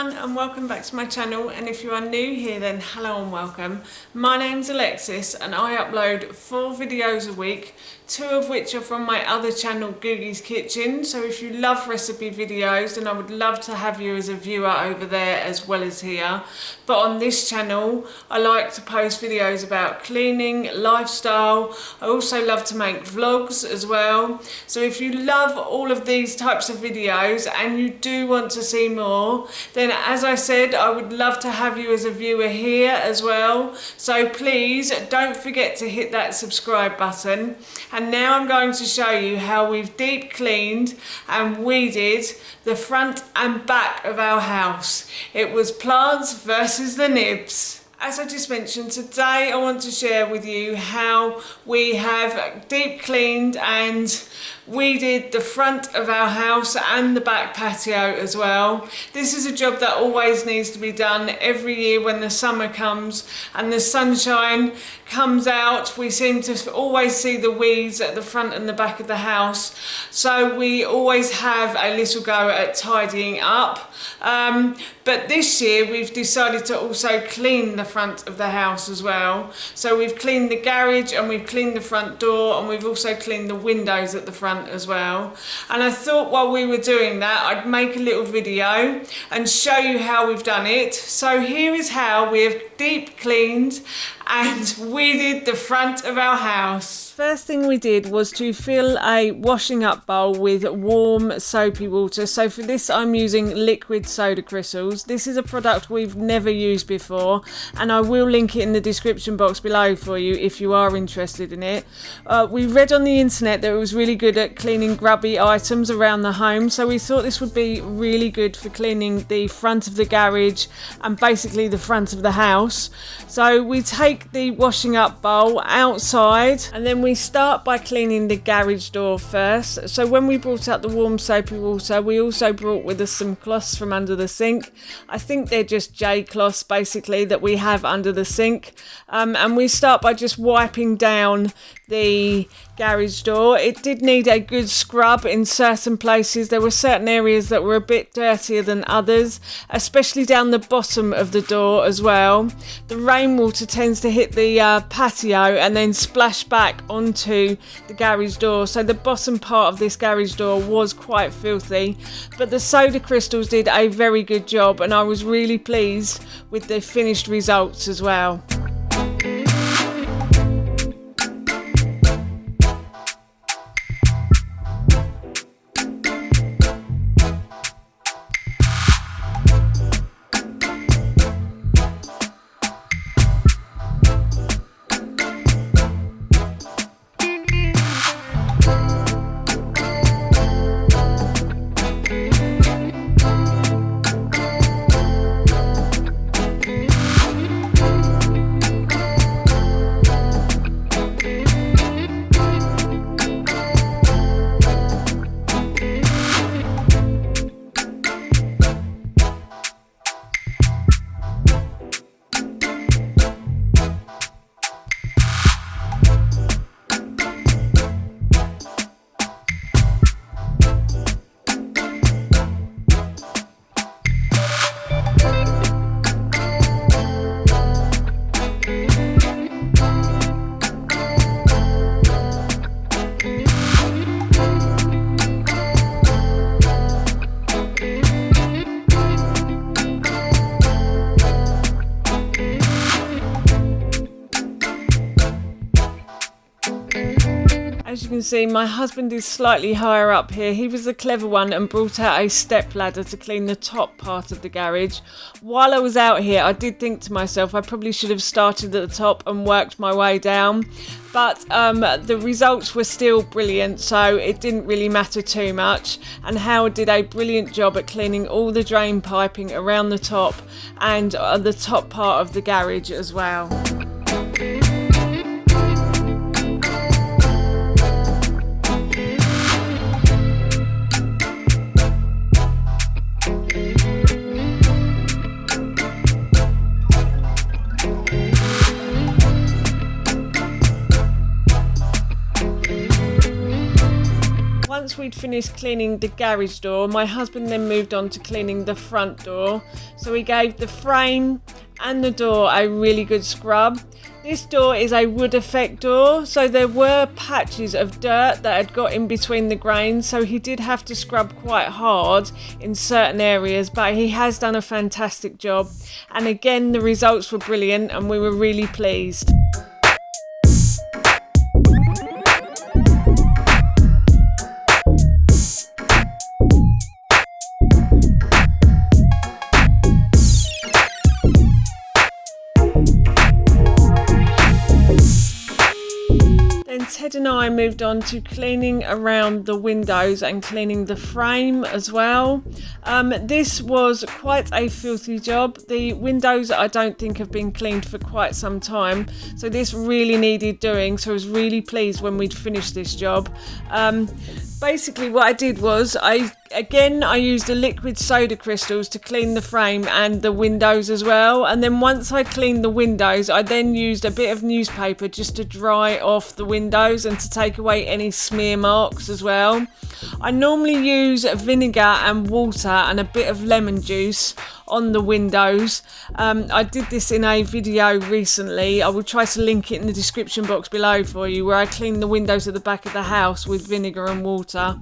everyone and welcome back to my channel, and if you are new here then hello and welcome. My name's Alexis and I upload 4 videos a week, 2 of which are from my other channel Googie's Kitchen, so if you love recipe videos then I would love to have you as a viewer over there as well as here. But on this channel I like to post videos about cleaning, lifestyle. I also love to make vlogs as well, so if you love all of these types of videos and you do want to see more, then as I said, I would love to have you as a viewer here as well. So please don't forget to hit that subscribe button. And now I'm going to show you how we've deep cleaned and weeded the front and back of our house. It was plants versus the nibs. As I just mentioned, today I want to share with you how we have deep cleaned and weeded the front of our house and the back patio as well. This is a job that always needs to be done every year when the summer comes and the sunshine comes out. We seem to always see the weeds at the front and the back of the house, so we always have a little go at tidying up. But this year we've decided to also clean the front of the house as well. So we've cleaned the garage and we've cleaned the front door, and we've also cleaned the windows at the front as well. And I thought while we were doing that I'd make a little video and show you how we've done it. So here is how we have deep cleaned and weeded the front of our house. First thing we did was to fill a washing up bowl with warm soapy water. So for this I'm using liquid soda crystals. This is a product we've never used before and I will link it in the description box below for you if you are interested in it. We read on the internet that it was really good at cleaning grubby items around the home, so we thought this would be really good for cleaning the front of the garage and basically the front of the house. So we take the washing up bowl outside and then we start by cleaning the garage door first. So when we brought out the warm soapy water, we also brought with us some cloths from under the sink. I think they're just J cloths basically that we have under the sink, and we start by just wiping down the garage door. It did need a good scrub in certain places. There were certain areas that were a bit dirtier than others, especially down the bottom of the door as well. The rainwater tends to hit the patio and then splash back onto the garage door, so the bottom part of this garage door was quite filthy, but the soda crystals did a very good job and I was really pleased with the finished results as well. As you can see, my husband is slightly higher up here. He was the clever one and brought out a step ladder to clean the top part of the garage. While I was out here, I did think to myself I probably should have started at the top and worked my way down, but the results were still brilliant, so it didn't really matter too much. And Howard did a brilliant job at cleaning all the drain piping around the top and the top part of the garage as well. once we'd finished cleaning the garage door, my husband then moved on to cleaning the front door. So he gave the frame and the door a really good scrub. This door is a wood effect door, so there were patches of dirt that had got in between the grains, so he did have to scrub quite hard in certain areas, but he has done a fantastic job. And again, the results were brilliant and we were really pleased. Ted and I moved on to cleaning around the windows and cleaning the frame as well. This was quite a filthy job. The windows I don't think have been cleaned for quite some time, so this really needed doing, so I was really pleased when we'd finished this job. Basically what I did was I used a liquid soda crystals to clean the frame and the windows as well, and then once I cleaned the windows I then used a bit of newspaper just to dry off the windows and to take away any smear marks as well. I normally use vinegar and water and a bit of lemon juice on the windows. I did this in a video recently. I will try to link it in the description box below for you, where I cleaned the windows at the back of the house with vinegar and water,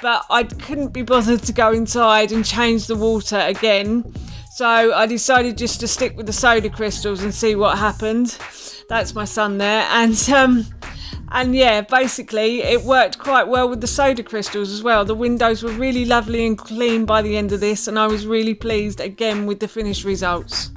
but I couldn't be bothered to go inside and change the water again, so I decided just to stick with the soda crystals and see what happened. That's my son there, and yeah, basically it worked quite well with the soda crystals as well. The windows were really lovely and clean by the end of this, and I was really pleased again with the finished results.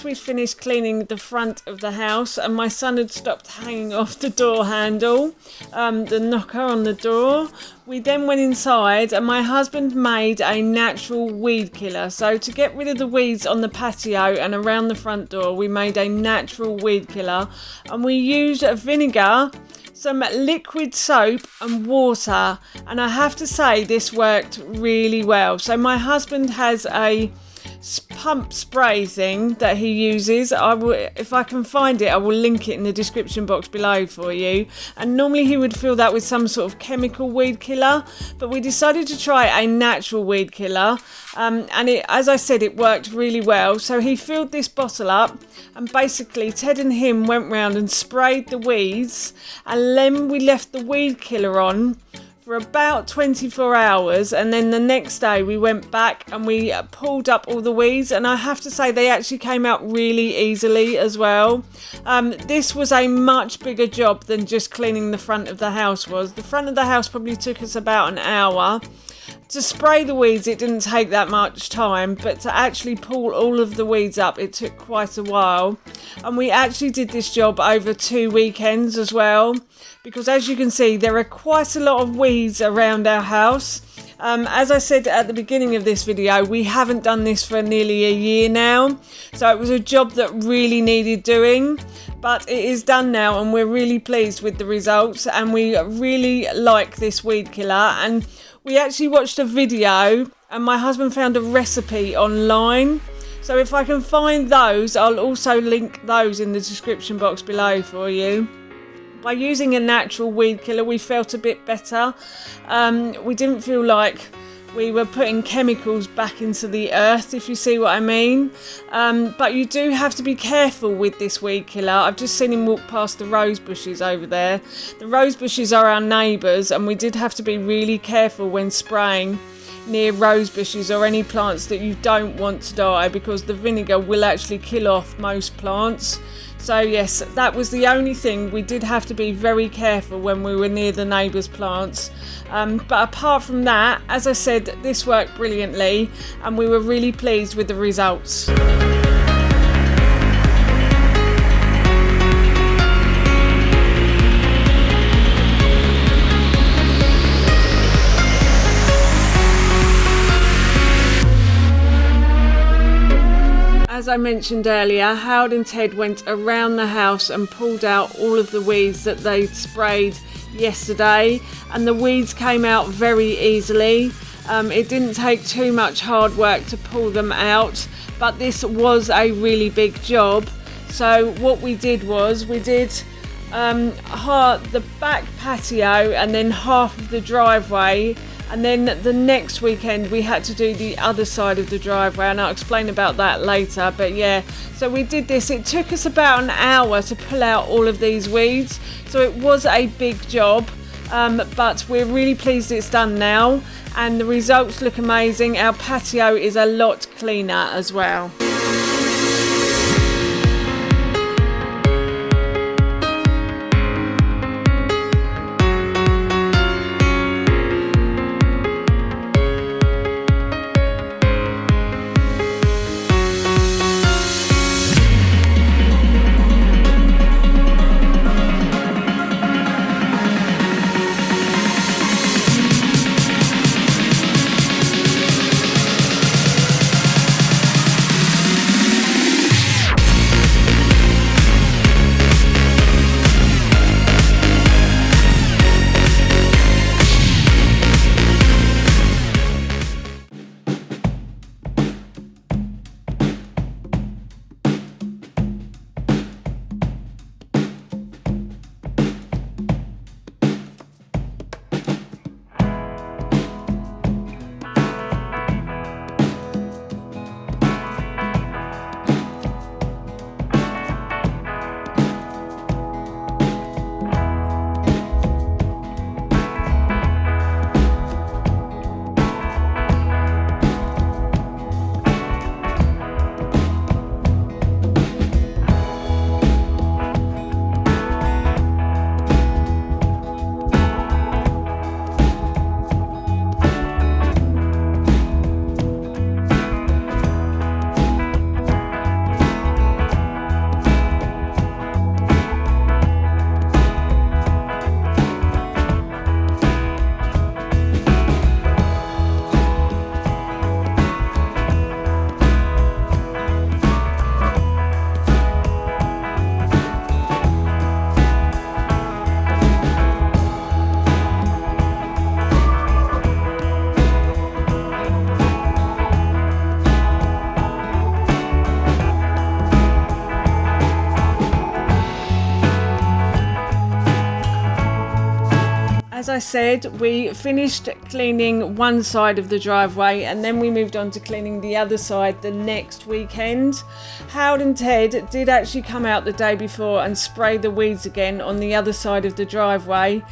we'd finished cleaning the front of the house and my son had stopped hanging off the door handle, the knocker on the door, we then went inside and my husband made a natural weed killer. So to get rid of the weeds on the patio and around the front door, we made a natural weed killer, and we used vinegar, some liquid soap and water, and I have to say this worked really well. So my husband has a pump spray thing that he uses. If I can find it, I will link it in the description box below for you, and normally he would fill that with some sort of chemical weed killer, but we decided to try a natural weed killer, and as I said, it worked really well. So he filled this bottle up and basically Ted and him went round and sprayed the weeds, and then we left the weed killer on for about 24 hours, and then the next day we went back and we pulled up all the weeds, and I have to say they actually came out really easily as well. This was a much bigger job than just cleaning the front of the house was. The front of the house probably took us about an hour. To spray the weeds, it didn't take that much time, but to actually pull all of the weeds up, it took quite a while. And we actually did this job over 2 weekends as well, because as you can see, there are quite a lot of weeds around our house. As I said at the beginning of this video, we haven't done this for nearly a year now, so it was a job that really needed doing, but it is done now and we're really pleased with the results, and we really like this weed killer. And we actually watched a video and my husband found a recipe online, so if I can find those, I'll also link those in the description box below for you. By using a natural weed killer, we felt a bit better. We didn't feel like we were putting chemicals back into the earth, if you see what I mean. But you do have to be careful with this weed killer. I've just seen him walk past the rose bushes over there. The rose bushes are our neighbours, and we did have to be really careful when spraying near rose bushes or any plants that you don't want to die, because the vinegar will actually kill off most plants. So yes, that was the only thing. We did have to be very careful when we were near the neighbours' plants. But apart from that, as I said, this worked brilliantly and we were really pleased with the results. As I mentioned earlier, Howard and Ted went around the house and pulled out all of the weeds that they sprayed yesterday, and the weeds came out very easily. It didn't take too much hard work to pull them out, but this was a really big job. So what we did was we did the back patio and then half of the driveway, and then the next weekend we had to do the other side of the driveway, and I'll explain about that later. But yeah, so we did this. It took us about an hour to pull out all of these weeds, so it was a big job, but we're really pleased it's done now and the results look amazing. Our patio is a lot cleaner as well. as I said, we finished cleaning one side of the driveway and then we moved on to cleaning the other side the next weekend. Howard and Ted did actually come out the day before and spray the weeds again on the other side of the driveway,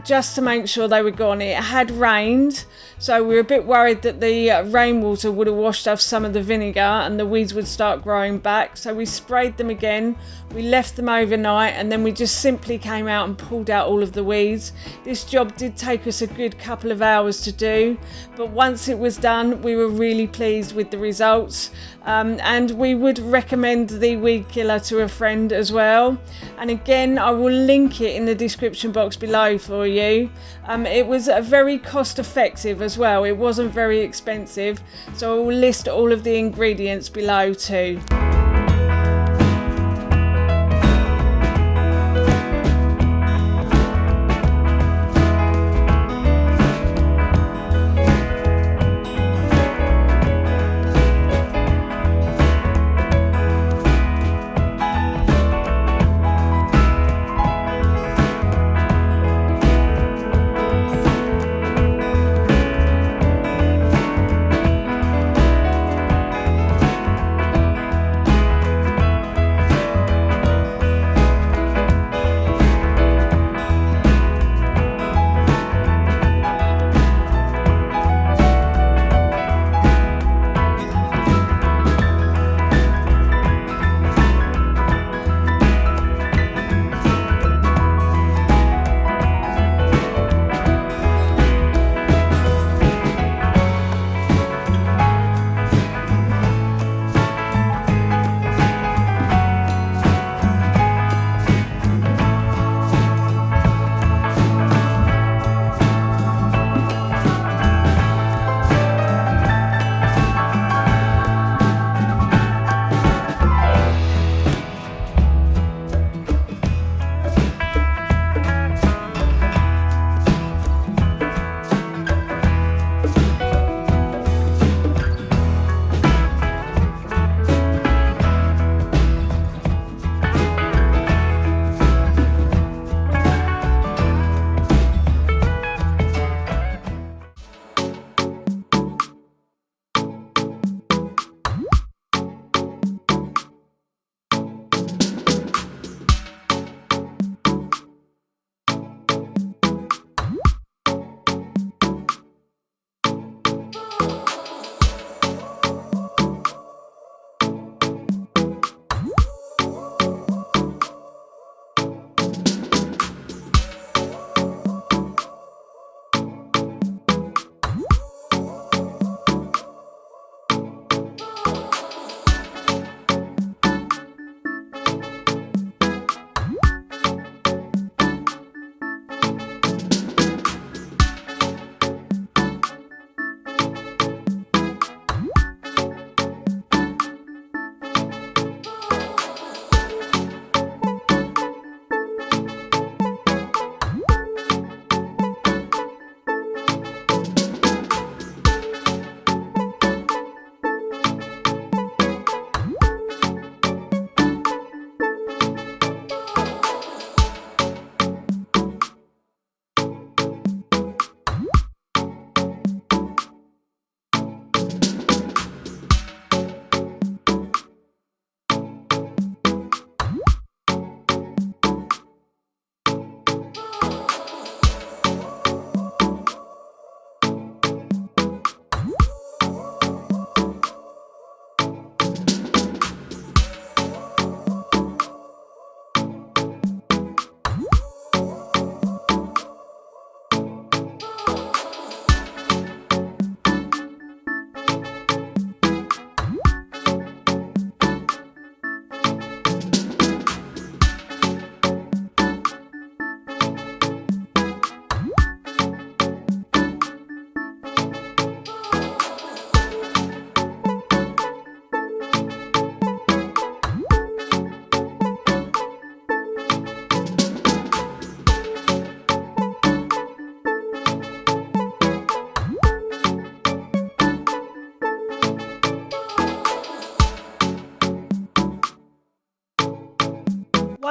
just to make sure they were gone. It had rained, so we were a bit worried that the rainwater would have washed off some of the vinegar and the weeds would start growing back. So we sprayed them again, we left them overnight, and then we just simply came out and pulled out all of the weeds. This job did take us a good couple of hours to do, but once it was done, we were really pleased with the results. And we would recommend the weed killer to a friend as well. And again, I will link it in the description box below for you. It was very cost effective as well. It wasn't very expensive. So I will list all of the ingredients below too.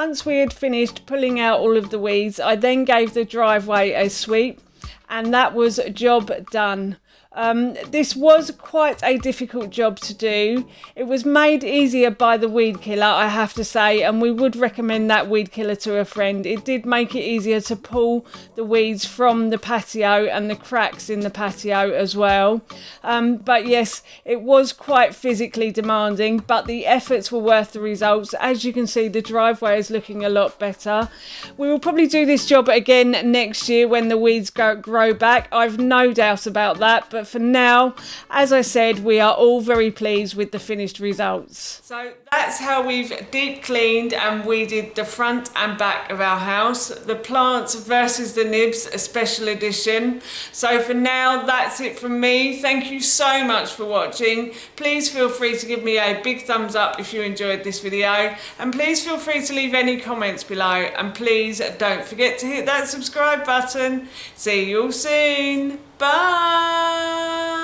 Once we had finished pulling out all of the weeds, I then gave the driveway a sweep, and that was job done. This was quite a difficult job to do. It was made easier by the weed killer, I have to say, and we would recommend that weed killer to a friend. It did make it easier to pull the weeds from the patio and the cracks in the patio as well. But yes, it was quite physically demanding, but the efforts were worth the results. As you can see, the driveway is looking a lot better. We will probably do this job again next year when the weeds grow back. I've no doubt about that, but for now, as I said, we are all very pleased with the finished results. So that's how we've deep cleaned and weeded the front and back of our house. The plants versus the nibs, a special edition. So for now, that's it from me. Thank you so much for watching. Please feel free to give me a big thumbs up if you enjoyed this video, and please feel free to leave any comments below, and please don't forget to hit that subscribe button. See you all soon. Bye.